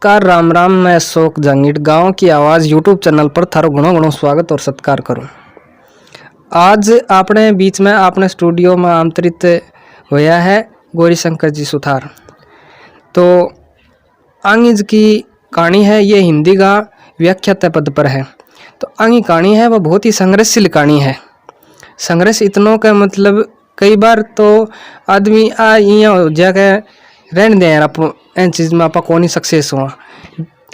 नमस्कार राम राम। मैं अशोक जंगीट गांव की आवाज़ यूट्यूब चैनल पर थारो घणो घणो स्वागत और सत्कार करूं। आज आपने बीच में आपने स्टूडियो में आमंत्रित होया है गौरीशंकर जी सुथार। तो आंगिज की कहानी है, ये हिंदी का व्याख्यात पद पर है। तो आंगी कहानी है वह बहुत ही संघर्षशील कहानी है। संघर्ष इतनों का मतलब कई बार तो आदमी हो जाकर रहने दें यार, आप इन चीज़ में आप कौन ही सक्सेस हुआ,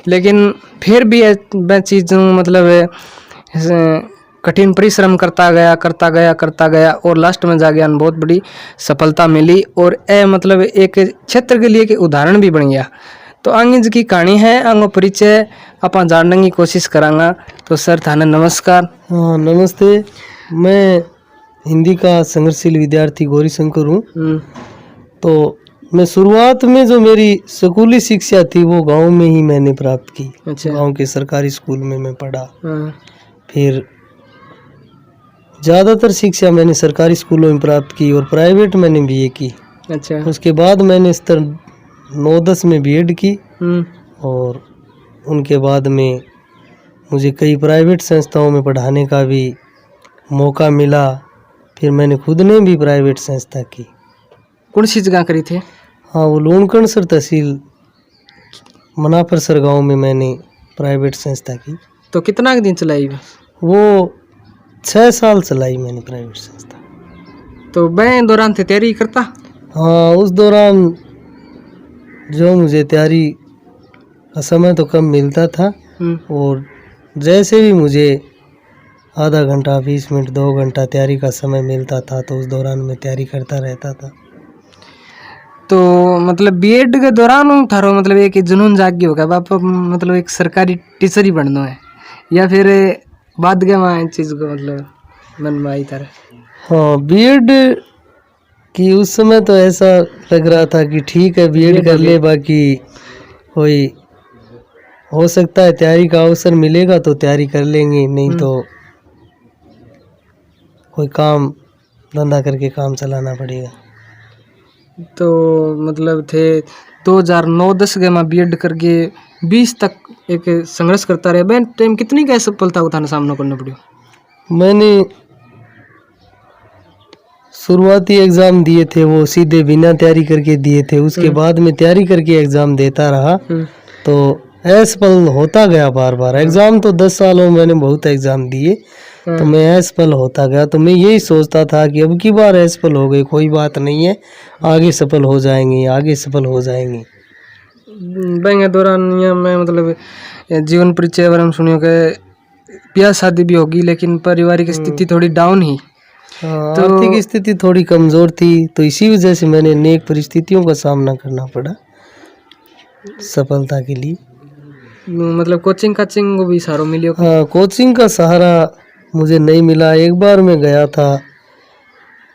लेकिन फिर भी वह चीज़ मतलब कठिन परिश्रम करता गया और लास्ट में जाके बहुत बड़ी सफलता मिली और मतलब एक क्षेत्र के लिए उदाहरण भी बन गया। तो आंगिज की कहानी है, आंगो परिचय आप जानने की कोशिश करांगा। तो सर थाने नमस्कार। हाँ नमस्ते, मैं हिंदी का संघर्षशील विद्यार्थी गौरीशंकर हूँ। तो मैं शुरुआत में जो मेरी स्कूली शिक्षा थी वो गांव में ही मैंने प्राप्त की। अच्छा। गांव के सरकारी स्कूल में मैं पढ़ा। फिर ज़्यादातर शिक्षा मैंने सरकारी स्कूलों में प्राप्त की और प्राइवेट मैंने बीए की। अच्छा। उसके बाद मैंने स्तर 9-10 में बीएड की और उनके बाद में मुझे कई प्राइवेट संस्थाओं में पढ़ाने का भी मौका मिला। फिर मैंने खुद ने भी प्राइवेट संस्था की। कौन सी जगह करी थे? हाँ, वो लूणकरणसर तहसील मनापरसर गांव में मैंने प्राइवेट संस्था की। तो कितना दिन चलाई? वो 6 साल चलाई मैंने प्राइवेट संस्था। तो मैं दौरान थे तैयारी करता? हाँ, उस दौरान जो मुझे तैयारी का समय तो कम मिलता था और जैसे भी मुझे आधा घंटा 20 मिनट 2 घंटा तैयारी का समय मिलता था तो उस दौरान मैं तैयारी करता रहता था। तो मतलब बीएड के दौरान थारो मतलब एक जुनून जाग गया होगा, बाप मतलब एक सरकारी टीचर ही बनना है, या फिर बाद गया वहाँ चीज़ को मतलब मन में आई तारा? हाँ, बीएड की उस समय तो ऐसा लग रहा था कि ठीक है बीएड कर ले, बाकी कोई हो सकता है तैयारी का अवसर मिलेगा तो तैयारी कर लेंगे, नहीं तो कोई काम धंधा करके काम चलाना पड़ेगा। तो मतलब थे 2009-10 के मैं बीएड करके 20 तक एक संघर्ष करता रहा। मैं टाइम कितनी का सफलता को थाने सामना करना पड़ा? मैंने शुरुआती एग्ज़ाम दिए थे वो सीधे बिना तैयारी करके दिए थे। उसके बाद में तैयारी करके एग्ज़ाम देता रहा तो असफल होता गया बार बार। एग्ज़ाम तो 10 सालों में मैंने बहुत एग्ज़ाम दिए तो मैं असफल होता गया। तो मैं यही सोचता था कि अब की बार असफल हो गए कोई बात नहीं है, आगे सफल हो जाएंगे, आगे सफल हो जाएंगे। बैंक दौरान या मैं मतलब जीवन परिचय बारे में सुनियो कि ब्याह शादी भी होगी लेकिन पारिवारिक स्थिति थोड़ी डाउन ही, तो आर्थिक स्थिति थोड़ी कमज़ोर थी, तो इसी वजह से मैंने अनेक परिस्थितियों का सामना करना पड़ा सफलता के लिए। मतलब कोचिंग को भी सहारा मिलियो? हाँ, कोचिंग का सहारा मुझे नहीं मिला। एक बार मैं गया था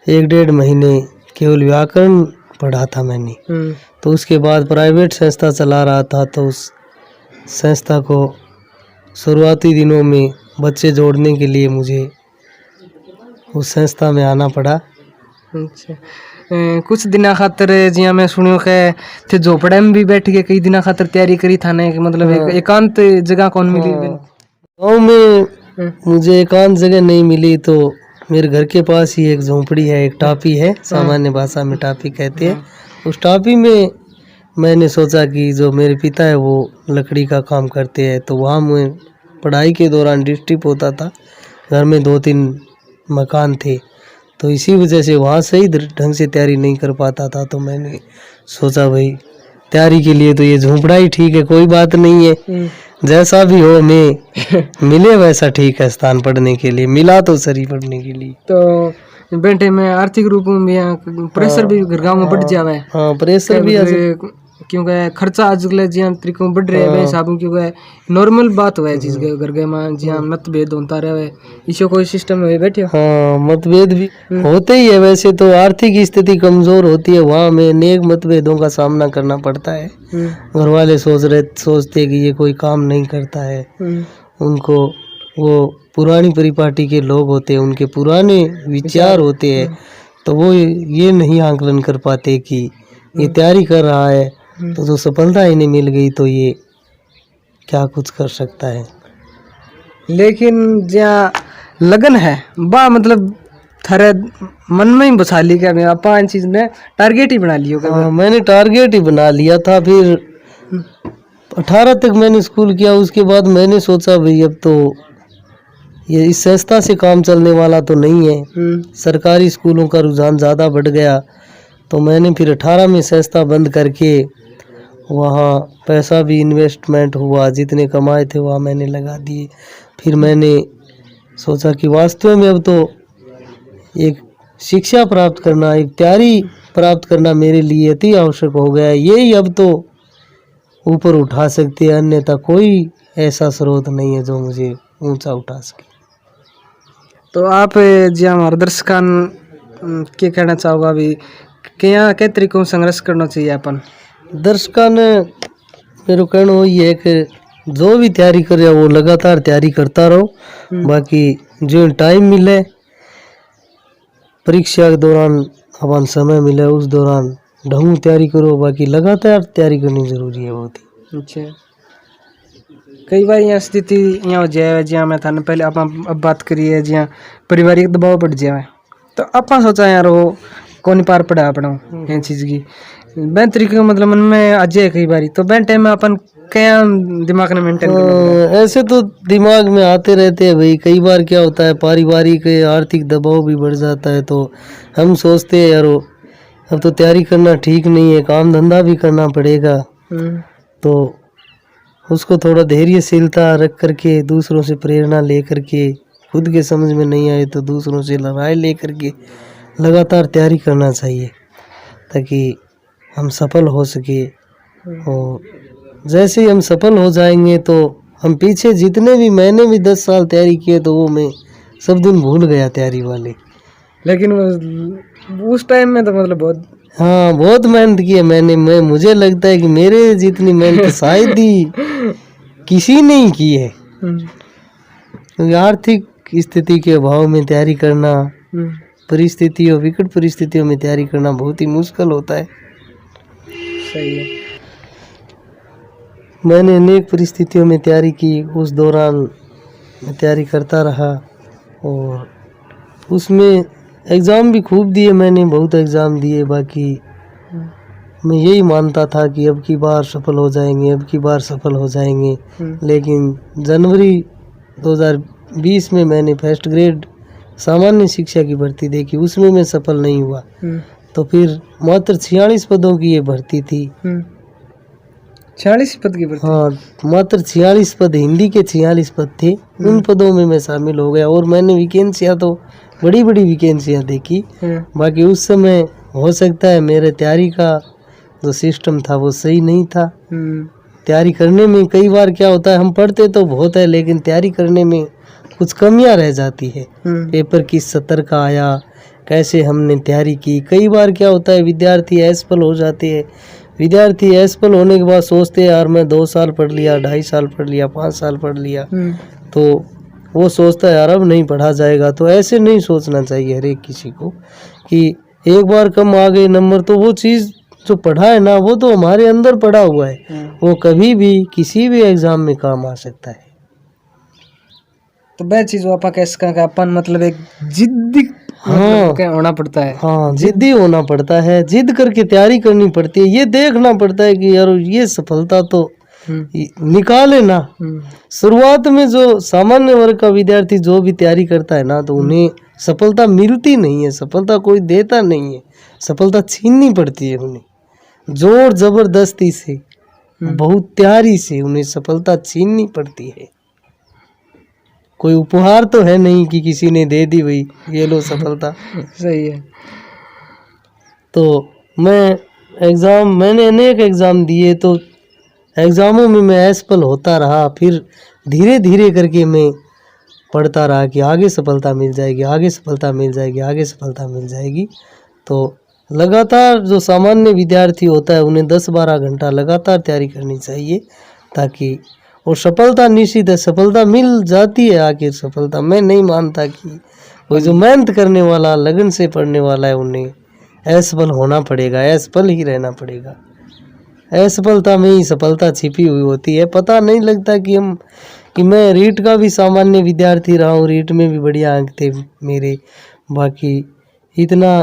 1-1.5 महीने केवल व्याकरण पढ़ा था मैंने। तो उसके बाद प्राइवेट संस्था चला रहा था तो उस संस्था को शुरुआती दिनों में बच्चे जोड़ने के लिए मुझे उस संस्था में आना पड़ा। अच्छा। कुछ दिना खातर जिया मैं सुनियो के थे झोपड़े में भी बैठ के कई दिना खातर तैयारी करी था ने, मतलब एकांत जगह कौन मिली? गाँव में मुझे एकांत जगह नहीं मिली तो मेरे घर के पास ही एक झोंपड़ी है, एक टापी है, सामान्य भाषा में टापी कहते हैं। उस टापी में मैंने सोचा कि जो मेरे पिता है वो लकड़ी का काम करते हैं तो वहाँ मैं पढ़ाई के दौरान डिस्टर्ब होता था। घर में 2-3 मकान थे तो इसी वजह से वहाँ सही ढंग से तैयारी नहीं कर पाता था। तो मैंने सोचा भाई तैयारी के लिए तो ये झोंपड़ा ही ठीक है, कोई बात नहीं है, जैसा भी हो मैं मिले वैसा ठीक है स्थान पढ़ने के लिए, मिला तो सही पढ़ने के लिए। तो बैठे में आर्थिक रूप में भी प्रेशर भी घर गाँव में बढ़ जावा है। हाँ, प्रेशर भी क्योंकि खर्चा आजकल जिया तरीकों बढ़ रहे हैं हिसाब, क्योंकि नॉर्मल बात हुआ है चीज के घर में जिया मतभेद होता रहे इसो कोई सिस्टम में बैठे। हाँ, मतभेद भी होते ही है। वैसे तो आर्थिक स्थिति कमजोर होती है, वहाँ में अनेक मतभेदों का सामना करना पड़ता है। घर वाले सोचते कि ये कोई काम नहीं करता है, उनको वो पुरानी परिपाटी के लोग होते हैं, उनके पुराने विचार होते हैं तो वो ये नहीं आंकलन कर पाते कि ये तैयारी कर रहा है तो जो सफलता इन्हें मिल गई तो ये क्या कुछ कर सकता है। लेकिन जहाँ लगन है बा मतलब थारे मन में ही बसा ली क्या आपा इन चीज ने टारगेट ही बना लियो क्या? हाँ, मैंने टारगेट ही बना लिया था। फिर 18 तक मैंने स्कूल किया, उसके बाद मैंने सोचा भाई अब तो ये इस संस्था से काम चलने वाला तो नहीं है। सरकारी स्कूलों का रुझान ज़्यादा बढ़ गया, तो मैंने फिर 18 में संस्था बंद करके वहाँ पैसा भी इन्वेस्टमेंट हुआ, जितने कमाए थे वहाँ मैंने लगा दिए। फिर मैंने सोचा कि वास्तव में अब तो एक शिक्षा प्राप्त करना, एक तैयारी प्राप्त करना मेरे लिए अति आवश्यक हो गया है। यही अब तो ऊपर उठा सकती है, अन्यथा कोई ऐसा स्रोत नहीं है जो मुझे ऊंचा उठा सके। तो आप जी हमारे दर्शकान क्या कहना चाहोगा अभी क्या क्या तरीकों से संघर्ष करना चाहिए अपन? दर्शकों ने मेरा कहना वही है कि जो भी तैयारी करे वो लगातार तैयारी करता रहो। बाकी जो टाइम मिले परीक्षा के दौरान, अपन समय मिले उस दौरान ढंग तैयारी करो। बाकी लगातार तैयारी करनी जरूरी है बहुत ही। अच्छा, कई बार यहाँ स्थिति यहाँ हो जाए जहाँ मैं थाने पहले अपन अब बात करी है जहाँ पारिवारिक दबाव बढ़ जाए, तो अपन सोचा यार वो कौन पार पड़ा अपना इन चीज़ की बैन तरीके मतलब मन में आ जाए कई बारी, तो बैन टाइम में अपन क्या दिमाग में मेंटेन करना? ऐसे तो दिमाग में आते रहते हैं भाई। कई बार क्या होता है पारिवारिक आर्थिक दबाव भी बढ़ जाता है, तो हम सोचते हैं यार अब तो तैयारी करना ठीक नहीं है, काम धंधा भी करना पड़ेगा। तो उसको थोड़ा धैर्यशीलता रख करके, दूसरों से प्रेरणा ले करके, खुद के समझ में नहीं आए तो दूसरों से राय ले करके लगातार तैयारी करना चाहिए ताकि हम सफल हो सके। और जैसे ही हम सफल हो जाएंगे तो हम पीछे जितने भी मैंने भी 10 साल तैयारी किए तो वो मैं सब दिन भूल गया तैयारी वाले। लेकिन उस टाइम में तो मतलब बहुत बहुत मेहनत की है मैंने। मुझे लगता है कि मेरे जितनी मेहनत शायद ही किसी ने ही की है, क्योंकि आर्थिक स्थिति के अभाव में तैयारी करना, परिस्थितियों विकट परिस्थितियों में तैयारी करना बहुत ही मुश्किल होता है। सही है। मैंने अनेक परिस्थितियों में तैयारी की, उस दौरान मैं तैयारी करता रहा और उसमें एग्ज़ाम भी खूब दिए मैंने, बहुत एग्ज़ाम दिए। बाकी मैं यही मानता था कि अब की बार सफल हो जाएंगे, अब की बार सफल हो जाएंगे। लेकिन जनवरी 2020 में मैंने फर्स्ट ग्रेड सामान्य शिक्षा की भर्ती देखी, उसमें मैं सफल नहीं हुआ। तो फिर मात्र 46 पदों की ये भर्ती थी। 46 पद की भर्ती? हाँ, मात्र 46 पद, हिंदी के 46 पद थे। उन पदों में मैं शामिल हो गया और मैंने वैकेंसियाँ तो बड़ी बड़ी वैकेंसियाँ देखी। बाकी उस समय हो सकता है मेरे तैयारी का जो सिस्टम था वो सही नहीं था। तैयारी करने में कई बार क्या होता है, हम पढ़ते तो बहुत है लेकिन तैयारी करने में कुछ कमियां रह जाती है। पेपर किस सत्र का आया, कैसे हमने तैयारी की। कई बार क्या होता है विद्यार्थी असफल हो जाते हैं। विद्यार्थी असफल होने के बाद सोचते हैं यार मैं 2 साल पढ़ लिया, 2.5 साल पढ़ लिया, 5 साल पढ़ लिया, तो वो सोचता है यार अब नहीं पढ़ा जाएगा। तो ऐसे नहीं सोचना चाहिए हर एक किसी को कि एक बार कम आ गए नंबर तो वो चीज़ जो पढ़ा है ना वो तो हमारे अंदर पड़ा हुआ है, वो कभी भी किसी भी एग्जाम में काम आ सकता है। तो वह चीज वापा कैसे का अपन मतलब एक जिद्दी होना पड़ता है। हाँ, जिद्दी होना पड़ता है, जिद करके तैयारी करनी पड़ती है। ये देखना पड़ता है कि यार ये सफलता तो निकाले ना। शुरुआत में जो सामान्य वर्ग का विद्यार्थी जो भी तैयारी करता है ना तो उन्हें सफलता मिलती नहीं है, सफलता कोई देता नहीं है, सफलता छीननी पड़ती है उन्हें जोर जबरदस्ती से, बहुत तैयारी से उन्हें सफलता छीननी पड़ती है। कोई उपहार तो है नहीं कि किसी ने दे दी भाई ये लो सफलता। सही है। तो मैंने अनेक एग्ज़ाम दिए, तो एग्ज़ामों में मैं असफल होता रहा। फिर धीरे धीरे करके मैं पढ़ता रहा कि आगे सफलता मिल जाएगी, आगे सफलता मिल जाएगी, आगे सफलता मिल जाएगी। तो लगातार जो सामान्य विद्यार्थी होता है उन्हें 10-12 घंटा लगातार तैयारी करनी चाहिए ताकि, और सफलता निश्चित है, सफलता मिल जाती है आखिर सफलता। मैं नहीं मानता कि वो जो मेहनत करने वाला, लगन से पढ़ने वाला है उन्हें असफल होना पड़ेगा, असफल ही रहना पड़ेगा। असफलता में ही सफलता छिपी हुई होती है। पता नहीं लगता कि मैं रीट का भी सामान्य विद्यार्थी रहा हूँ, रीट में भी बढ़िया अंक थे मेरे। बाकी इतना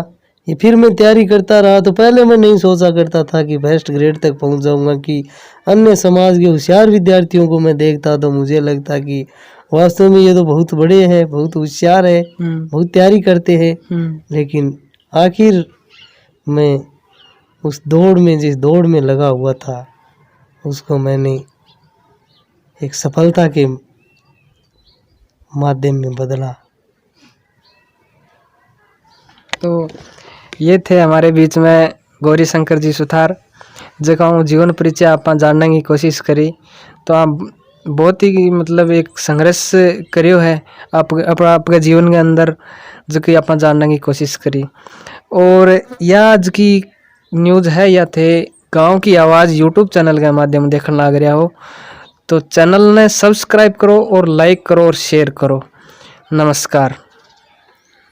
ये फिर मैं तैयारी करता रहा तो पहले मैं नहीं सोचा करता था कि फर्स्ट ग्रेड तक पहुंच जाऊंगा। कि अन्य समाज के होशियार विद्यार्थियों को मैं देखता तो मुझे लगता कि वास्तव में ये तो बहुत बड़े हैं, बहुत होशियार है, बहुत तैयारी करते हैं। लेकिन आखिर मैं उस दौड़ में, जिस दौड़ में लगा हुआ था, उसको मैंने एक सफलता के माध्यम में बदला। तो ये थे हमारे बीच में गौरी शंकर जी सुथार, जगह जीवन परिचय आप जानने की कोशिश करी। तो आप बहुत ही मतलब एक संघर्ष करियो है आपके जीवन के अंदर, जो कि आप जानने की कोशिश करी। और यह आज की न्यूज़ है, या थे गांव की आवाज़ यूट्यूब चैनल के माध्यम देखने लग रहा हो तो चैनल ने सब्सक्राइब करो और लाइक करो और शेयर करो। नमस्कार।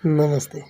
नमस्ते।